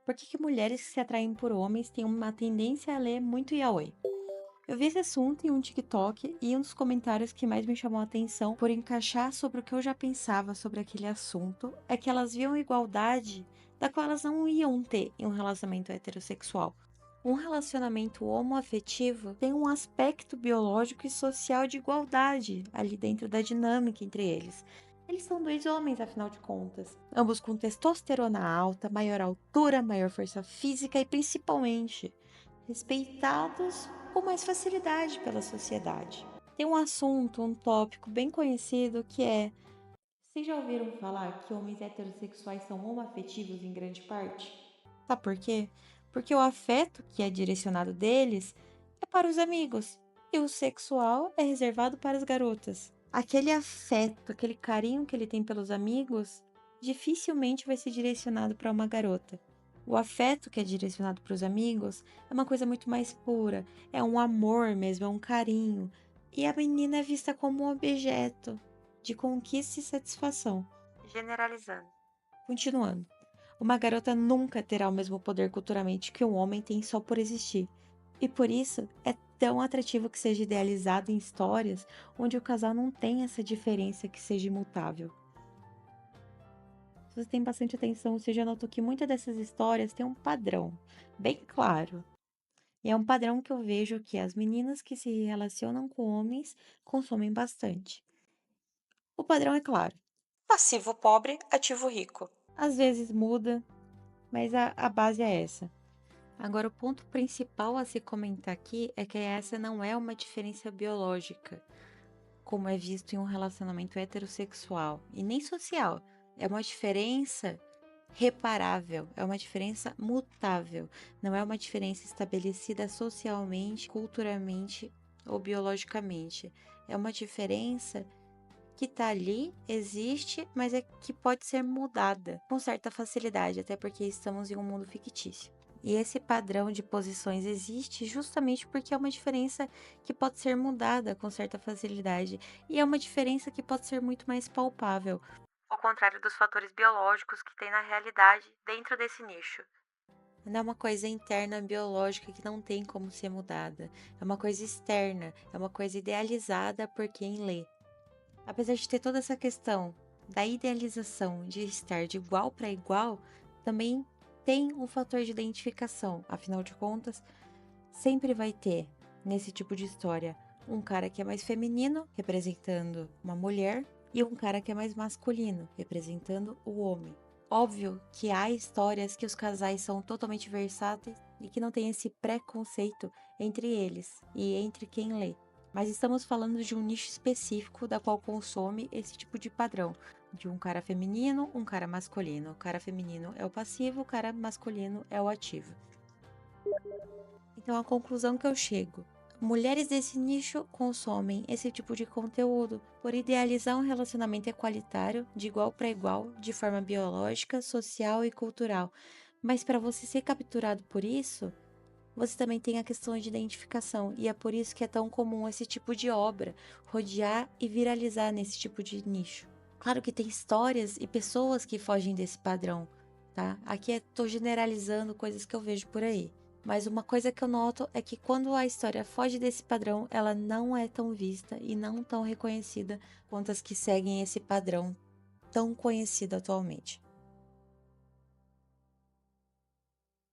Por que que mulheres que se atraem por homens têm uma tendência a ler muito yaoi? Eu vi esse assunto em um TikTok e um dos comentários que mais me chamou a atenção por encaixar sobre o que eu já pensava sobre aquele assunto é que elas viam igualdade da qual elas não iam ter em um relacionamento heterossexual. Um relacionamento homoafetivo tem um aspecto biológico e social de igualdade ali dentro da dinâmica entre eles. Eles são dois homens, afinal de contas, ambos com testosterona alta, maior altura, maior força física e principalmente respeitados com mais facilidade pela sociedade. Tem um assunto, um tópico bem conhecido que é: vocês já ouviram falar que homens heterossexuais são homoafetivos em grande parte? Sabe por quê? Porque o afeto que é direcionado deles é para os amigos e o sexual é reservado para as garotas. Aquele afeto, aquele carinho que ele tem pelos amigos, dificilmente vai ser direcionado para uma garota. O afeto que é direcionado para os amigos é uma coisa muito mais pura, é um amor mesmo, é um carinho. E a menina é vista como um objeto de conquista e satisfação. Generalizando. Continuando. Uma garota nunca terá o mesmo poder culturalmente que um homem tem só por existir. E por isso é tão atrativo que seja idealizado em histórias onde o casal não tem essa diferença que seja imutável. Se você tem bastante atenção, você já notou que muitas dessas histórias têm um padrão bem claro. E é um padrão que eu vejo que as meninas que se relacionam com homens consomem bastante. O padrão é claro: passivo pobre, ativo rico. Às vezes muda, mas a base é essa. Agora, o ponto principal a se comentar aqui é que essa não é uma diferença biológica, como é visto em um relacionamento heterossexual, e nem social. É uma diferença reparável, é uma diferença mutável, não é uma diferença estabelecida socialmente, culturalmente ou biologicamente. É uma diferença que tá ali, existe, mas é que pode ser mudada com certa facilidade, até porque estamos em um mundo fictício. E esse padrão de posições existe justamente porque é uma diferença que pode ser mudada com certa facilidade, e é uma diferença que pode ser muito mais palpável, ao contrário dos fatores biológicos que tem na realidade dentro desse nicho. Não é uma coisa interna biológica que não tem como ser mudada. É uma coisa externa, é uma coisa idealizada por quem lê. Apesar de ter toda essa questão da idealização de estar de igual para igual, também tem um fator de identificação. Afinal de contas, sempre vai ter, nesse tipo de história, um cara que é mais feminino, representando uma mulher, e um cara que é mais masculino, representando o homem. Óbvio que há histórias que os casais são totalmente versáteis e que não tem esse preconceito entre eles e entre quem lê. Mas estamos falando de um nicho específico da qual consome esse tipo de padrão. De um cara feminino, um cara masculino. O cara feminino é o passivo, o cara masculino é o ativo. Então, a conclusão que eu chego: mulheres desse nicho consomem esse tipo de conteúdo por idealizar um relacionamento equalitário, de igual para igual, de forma biológica, social e cultural. Mas para você ser capturado por isso, você também tem a questão de identificação, e é por isso que é tão comum esse tipo de obra rodear e viralizar nesse tipo de nicho. Claro que tem histórias e pessoas que fogem desse padrão, tá? Aqui tô generalizando coisas que eu vejo por aí. Mas uma coisa que eu noto é que quando a história foge desse padrão, ela não é tão vista e não tão reconhecida quanto as que seguem esse padrão tão conhecido atualmente.